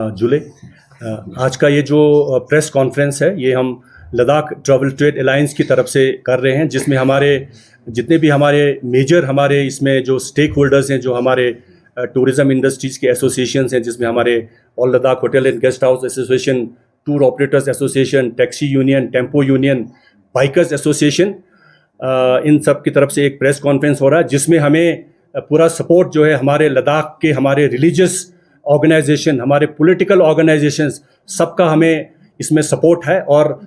जुले आज का ये जो प्रेस कॉन्फ्रेंस है ये हम लद्दाख ट्रैवल ट्रेड अलायंस की तरफ से कर रहे हैं, जिसमें हमारे जितने भी हमारे मेजर हमारे इसमें जो स्टेक होल्डर्स हैं, जो हमारे टूरिज़्म इंडस्ट्रीज़ के एसोसिएशंस हैं, जिसमें हमारे all Ladakh hotel and guest house association, tour operators association, taxi union, tempo union, bikers association, इन सब की तरफ से एक प्रेस कॉन्फ्रेंस हो रहा है, जिसमें हमें पूरा सपोर्ट जो है हमारे लद्दाख के हमारे रिलीजियस ऑर्गेनाइजेशन, हमारे पॉलिटिकल ऑर्गेनाइजेशंस, सबका हमें इसमें सपोर्ट है। और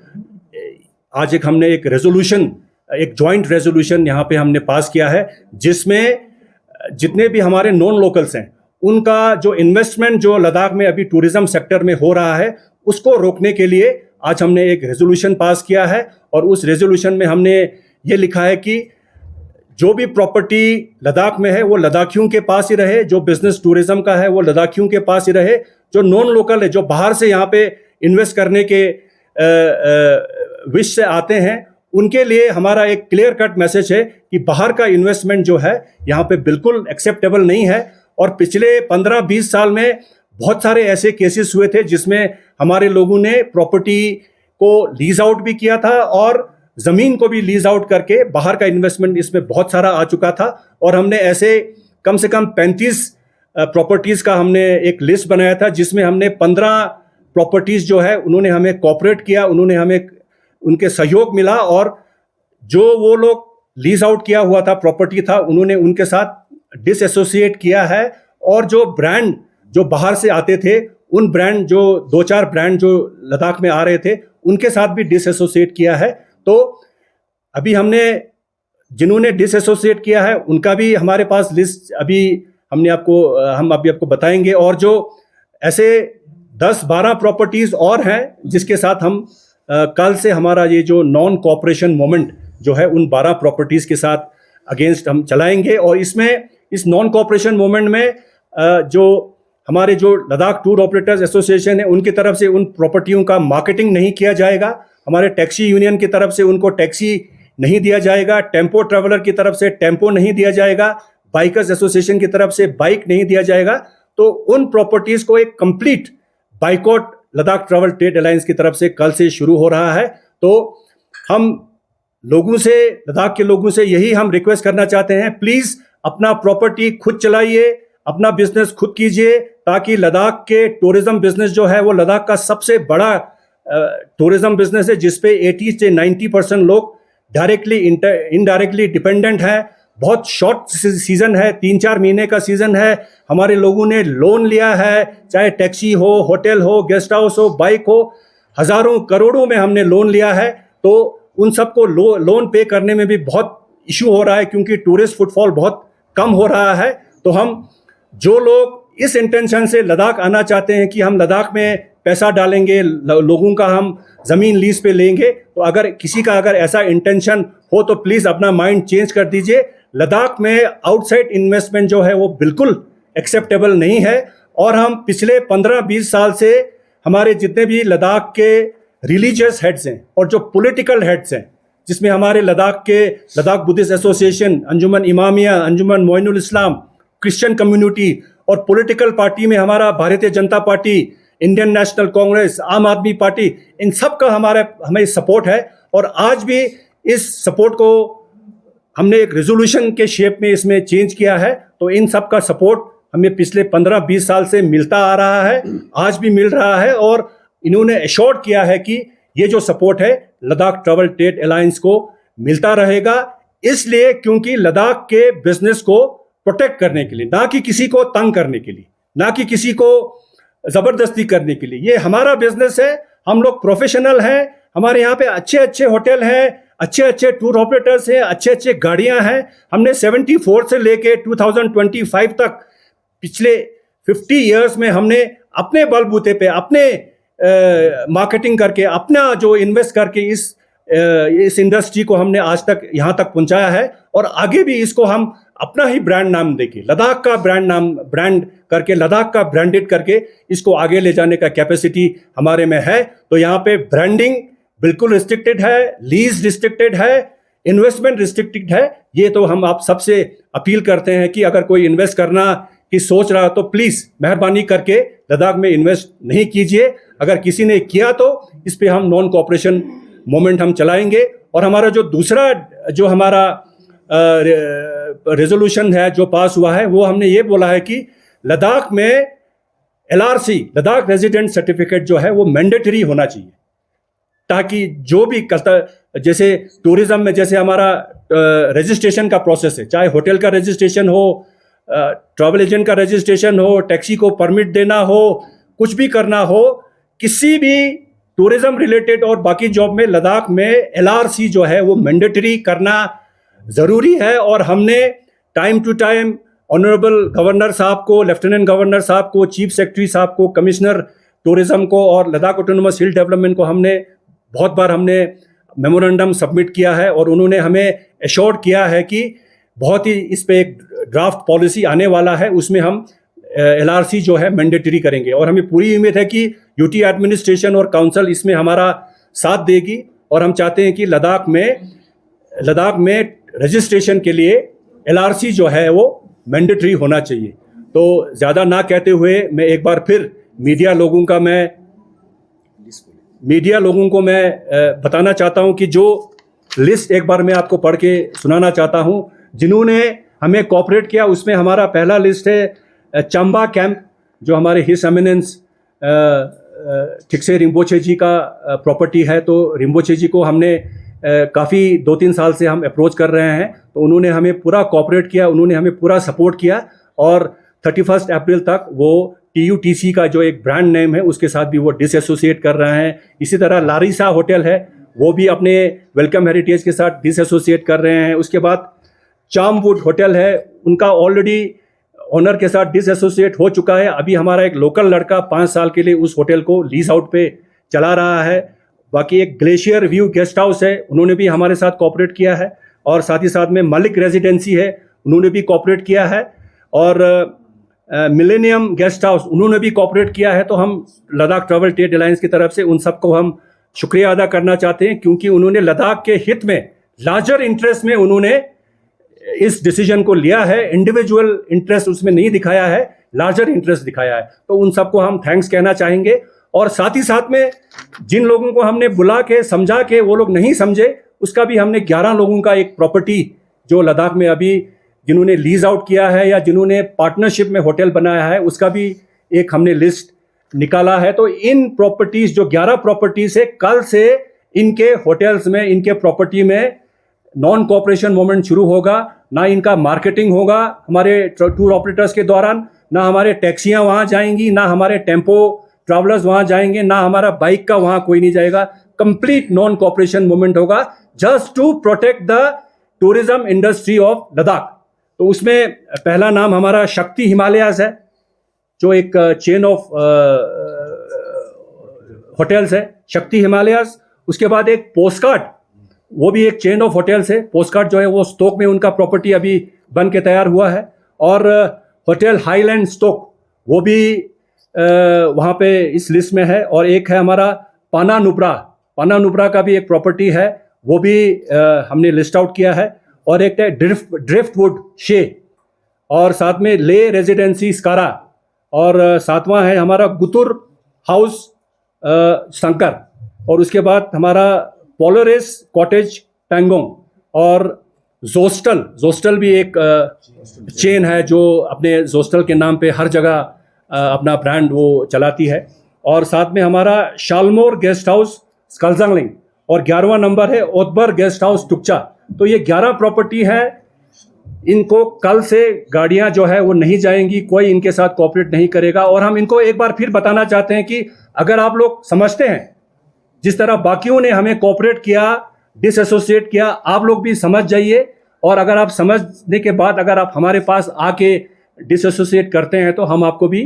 आज हमने एक रेजोल्यूशन, एक जॉइंट रेजोल्यूशन यहाँ पे हमने पास किया है, जिसमें जितने भी हमारे नॉन लोकल्स हैं उनका जो इन्वेस्टमेंट जो लद्दाख में अभी टूरिज्म सेक्टर में हो रहा है उसको रोकने के लिए आज हमने एक रेजोल्यूशन पास किया है। और उस रेजोल्यूशन में हमने ये लिखा है कि जो भी प्रॉपर्टी लद्दाख में है वो लद्दाखियों के पास ही रहे, जो बिजनेस टूरिज्म का है वो लद्दाखियों के पास ही रहे, जो नॉन लोकल है, जो बाहर से यहाँ पे इन्वेस्ट करने के विश से आते हैं, उनके लिए हमारा एक क्लियर कट मैसेज है कि बाहर का इन्वेस्टमेंट जो है यहाँ पे बिल्कुल एक्सेप्टेबल नहीं है। और पिछले 15-20 साल में बहुत सारे ऐसे केसेस हुए थे जिसमें हमारे लोगों ने प्रॉपर्टी को लीज आउट भी किया था और ज़मीन को भी लीज आउट करके बाहर का इन्वेस्टमेंट इसमें बहुत सारा आ चुका था। और हमने ऐसे कम से कम 35 प्रॉपर्टीज़ का हमने एक लिस्ट बनाया था, जिसमें हमने 15 प्रॉपर्टीज़ जो है उन्होंने हमें कोऑपरेट किया, उन्होंने हमें उनके सहयोग मिला, और जो वो लोग लीज आउट किया हुआ था प्रॉपर्टी था उन्होंने उनके साथ डिसएसोसिएट किया है। और जो ब्रांड जो बाहर से आते थे, उन ब्रांड जो 2-4 ब्रांड जो लद्दाख में आ रहे थे उनके साथ भी डिसएसोसिएट किया है। तो अभी हमने जिन्होंने डिसएसोसिएट किया है उनका भी हमारे पास लिस्ट अभी हम अभी आपको बताएंगे। और जो ऐसे 10-12 प्रॉपर्टीज़ और हैं जिसके साथ हम कल से हमारा ये जो नॉन कोऑपरेशन मूवमेंट जो है उन 12 प्रॉपर्टीज़ के साथ अगेंस्ट हम चलाएंगे। और इसमें इस नॉन कोऑपरेशन मूवमेंट में जो हमारे जो लद्दाख टूर ऑपरेटर्स एसोसिएशन है उनकी तरफ से उन प्रॉपर्टियों का मार्केटिंग नहीं किया जाएगा, हमारे टैक्सी यूनियन की तरफ से उनको टैक्सी नहीं दिया जाएगा, टेम्पो ट्रैवलर की तरफ से टेम्पो नहीं दिया जाएगा, बाइकर्स एसोसिएशन की तरफ से बाइक नहीं दिया जाएगा। तो उन प्रॉपर्टीज़ को एक complete boycott Ladakh travel trade alliance की तरफ से कल से शुरू हो रहा है। तो हम लोगों से, लद्दाख के लोगों से यही हम रिक्वेस्ट करना चाहते हैं, प्लीज़ अपना प्रॉपर्टी खुद चलाइए, अपना बिजनेस खुद कीजिए, ताकि लद्दाख के टूरिज्म बिजनेस जो है वो लद्दाख का सबसे बड़ा टूरिज्म बिजनेस है, जिसपे 80 से 90% लोग डायरेक्टली इनडायरेक्टली डिपेंडेंट है। बहुत शॉर्ट सीजन है, 3-4 महीने का सीजन है। हमारे लोगों ने लोन लिया है, चाहे टैक्सी हो, होटल हो, गेस्ट हाउस हो, बाइक हो, हज़ारों करोड़ों में हमने लोन लिया है। तो उन सबको लोन पे करने में भी बहुत इशू हो रहा है, क्योंकि टूरिस्ट फुटफॉल बहुत कम हो रहा है। तो हम जो लोग इस इंटेंशन से लद्दाख आना चाहते हैं कि हम लद्दाख में पैसा डालेंगे, लोगों का हम ज़मीन लीज पे लेंगे, तो अगर किसी का अगर ऐसा इंटेंशन हो तो प्लीज़ अपना माइंड चेंज कर दीजिए। लद्दाख में आउटसाइड इन्वेस्टमेंट जो है वो बिल्कुल एक्सेप्टेबल नहीं है। और हम पिछले 15-20 साल से हमारे जितने भी लद्दाख के रिलीजियस हेड्स हैं और जो पॉलिटिकल हेड्स हैं, जिसमें हमारे लद्दाख बुद्धिस्ट एसोसिएशन, अंजुमन इमामिया, अंजुमन मोइनुल इस्लाम, क्रिश्चियन कम्युनिटी, और पॉलिटिकल पार्टी में हमारा Bharatiya Janata party, Indian national Congress, आम आदमी पार्टी, इन सब का हमें सपोर्ट है। और आज भी इस सपोर्ट को हमने एक रेजोल्यूशन के शेप में इसमें चेंज किया है। तो इन सब का सपोर्ट हमें पिछले 15-20 साल से मिलता आ रहा है, आज भी मिल रहा है। और इन्होंने एश्योर्ड किया है कि ये जो सपोर्ट है लद्दाख ट्रैवल ट्रेड अलायंस को मिलता रहेगा, इसलिए क्योंकि लद्दाख के बिजनेस को प्रोटेक्ट करने के लिए, ना कि किसी को तंग करने के लिए, ना कि किसी को ज़बरदस्ती करने के लिए। ये हमारा बिजनेस है, हम लोग प्रोफेशनल हैं, हमारे यहाँ पे अच्छे अच्छे होटल हैं, अच्छे अच्छे टूर ऑपरेटर्स हैं, अच्छे अच्छे गाड़ियाँ हैं। हमने 74 से लेके 2025 तक पिछले 50 इयर्स में हमने अपने बलबूते पे, अपने मार्केटिंग करके, अपना जो इन्वेस्ट करके इस इंडस्ट्री को हमने आज तक यहाँ तक पहुँचाया है। और आगे भी इसको हम अपना ही ब्रांड नाम देके, लद्दाख का ब्रांड करके, लद्दाख का ब्रांडेड करके इसको आगे ले जाने का कैपेसिटी हमारे में है। तो यहाँ पे ब्रांडिंग बिल्कुल रिस्ट्रिक्टेड है, लीज रिस्ट्रिक्टेड है, इन्वेस्टमेंट रिस्ट्रिक्टेड है। ये तो हम आप सबसे अपील करते हैं कि अगर कोई इन्वेस्ट करना की सोच रहा है तो प्लीज़ मेहरबानी करके लद्दाख में इन्वेस्ट नहीं कीजिए। अगर किसी ने किया तो इस पे हम नॉन कोऑपरेशन मूवमेंट हम चलाएंगे। और हमारा जो दूसरा जो हमारा रेजोल्यूशन है जो पास हुआ है, वो हमने ये बोला है कि लद्दाख में LRC लद्दाख रेजिडेंट सर्टिफिकेट जो है वो मैंडेटरी होना चाहिए, ताकि जो भी जैसे टूरिज्म में जैसे हमारा रजिस्ट्रेशन का प्रोसेस है, चाहे होटल का रजिस्ट्रेशन हो, ट्रैवल एजेंट का रजिस्ट्रेशन हो, टैक्सी को परमिट देना हो, कुछ भी करना हो, किसी भी टूरिज्म रिलेटेड और बाकी जॉब में लद्दाख में LRC जो है वो मैंडेटरी करना ज़रूरी है। और हमने time to time honourable governor साहब को, लेफ्टिनेंट गवर्नर साहब को, चीफ सेक्रेटरी साहब को, कमिश्नर टूरिज्म को और लद्दाख ऑटोनोमस हिल डेवलपमेंट को हमने बहुत बार मेमोरेंडम सबमिट किया है। और उन्होंने हमें एश्योर्ड किया है कि बहुत ही इस पे एक ड्राफ्ट पॉलिसी आने वाला है, उसमें हम LRC जो है मैंडेटरी करेंगे। और हमें पूरी उम्मीद है कि UT एडमिनिस्ट्रेशन और काउंसिल इसमें हमारा साथ देगी। और हम चाहते हैं कि लद्दाख में रजिस्ट्रेशन के लिए LRC जो है वो मैंडेटरी होना चाहिए। तो ज़्यादा ना कहते हुए मैं एक बार फिर मीडिया लोगों को मैं बताना चाहता हूं कि जो लिस्ट एक बार मैं आपको पढ़ के सुनाना चाहता हूं जिन्होंने हमें कोऑपरेट किया। उसमें हमारा पहला लिस्ट है चंबा कैंप, जो हमारे हिज एमिनेंस ठिकसे रिम्पोचे जी का प्रॉपर्टी है। तो रिम्पोचे जी को हमने काफ़ी 2-3 साल से हम अप्रोच कर रहे हैं, तो उन्होंने हमें पूरा कोऑपरेट किया, उन्होंने हमें पूरा सपोर्ट किया। और 31 अप्रैल तक वो TUTC का जो एक ब्रांड नेम है उसके साथ भी वो डिसएसोसिएट कर रहे हैं। इसी तरह लारिसा होटल है, वो भी अपने वेलकम हेरिटेज के साथ डिसएसोसिएट कर रहे हैं। उसके बाद चार्मवुड होटल है, उनका ऑलरेडी ओनर के साथ डिसएसोसिएट हो चुका है। अभी हमारा एक लोकल लड़का 5 साल के लिए उस होटल को लीज आउट पे चला रहा है। बाकी एक ग्लेशियर व्यू गेस्ट हाउस है, उन्होंने भी हमारे साथ कोऑपरेट किया है। और साथ ही साथ में मलिक रेजिडेंसी है, उन्होंने भी कोऑपरेट किया है। और मिलेनियम गेस्ट हाउस, उन्होंने भी कोऑपरेट किया है। तो हम लद्दाख ट्रैवल ट्रेड अलायंस की तरफ से उन सबको हम शुक्रिया अदा करना चाहते हैं, क्योंकि उन्होंने लद्दाख के हित में लार्जर इंटरेस्ट में उन्होंने इस डिसीजन को लिया है। इंडिविजुअल इंटरेस्ट उसमें नहीं दिखाया है, लार्जर इंटरेस्ट दिखाया है। तो उन सबको हम थैंक्स कहना चाहेंगे। और साथ ही साथ में जिन लोगों को हमने बुला के समझा के वो लोग नहीं समझे, उसका भी हमने 11 लोगों का एक प्रॉपर्टी जो लद्दाख में अभी जिन्होंने लीज आउट किया है या जिन्होंने पार्टनरशिप में होटल बनाया है, उसका भी एक हमने लिस्ट निकाला है। तो इन प्रॉपर्टीज जो 11 प्रॉपर्टीज है, कल से इनके होटल्स में, इनके प्रॉपर्टी में नॉन कोऑपरेशन मूवमेंट शुरू होगा। ना इनका मार्केटिंग होगा हमारे टूर ऑपरेटर्स के दौरान, ना हमारे टैक्सियां वहां जाएंगी, ना हमारे टेम्पो ट्रैवलर्स वहां जाएंगे, ना हमारा बाइक का वहां कोई नहीं जाएगा। कंप्लीट नॉन कोऑपरेशन मूवमेंट होगा, just to protect the tourism industry of Ladakh. तो उसमें पहला नाम हमारा शक्ति हिमालयाज है, जो एक चेन ऑफ होटल्स है, शक्ति हिमालयाज। उसके बाद एक पोस्टकार्ड, वो भी एक चेन ऑफ होटल्स है। पोस्टकार्ड जो है वो स्टोक में उनका प्रॉपर्टी अभी बन के तैयार हुआ है। और होटल हाईलैंड स्टोक, वो भी वहाँ पे इस लिस्ट में है। और एक है हमारा पाना नुब्रा का भी एक प्रॉपर्टी है, वो भी हमने लिस्ट आउट किया है। और एक है ड्रिफ्टवुड शे, और साथ में ले रेजिडेंसी स्कारा, और सातवां है हमारा गुतुर हाउस शंकर। और उसके बाद हमारा पोलोरिस कॉटेज पैंगोंग, और जोस्टल भी एक चेन है जो अपने जोस्टल के नाम पे हर जगह अपना ब्रांड वो चलाती है। और साथ में हमारा शालमोर गेस्ट हाउस स्कलजंगलिंग, और 11वां नंबर है ओतबर गेस्ट हाउस टुकचा। तो ये 11 प्रॉपर्टी है। इनको कल से गाड़ियां जो है वो नहीं जाएंगी, कोई इनके साथ कोऑपरेट नहीं करेगा। और हम इनको एक बार फिर बताना चाहते हैं कि अगर आप लोग समझते हैं जिस तरह बाकियों ने हमें कोऑपरेट किया, डिसएसोसिएट किया, आप लोग भी समझ जाइए। और अगर आप समझने के बाद अगर आप हमारे पास आके डिसएसोसिएट करते हैं तो हम आपको भी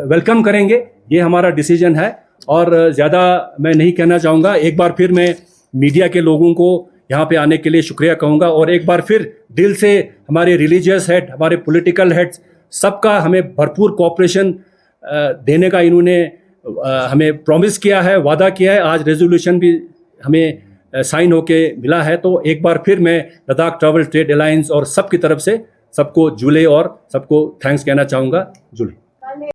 वेलकम करेंगे। ये हमारा डिसीजन है। और ज़्यादा मैं नहीं कहना चाहूँगा। एक बार फिर मैं मीडिया के लोगों को यहाँ पे आने के लिए शुक्रिया कहूँगा। और एक बार फिर दिल से हमारे रिलीजियस हेड, हमारे पॉलिटिकल हेड्स, सबका हमें भरपूर कोऑपरेशन देने का इन्होंने हमें प्रॉमिस किया है, वादा किया है। आज रेजोल्यूशन भी हमें साइन होके मिला है। तो एक बार फिर मैं लद्दाख ट्रैवल ट्रेड अलायंस और सबकी तरफ से सबको जुले और सबको थैंक्स कहना चाहूँगा। जुले।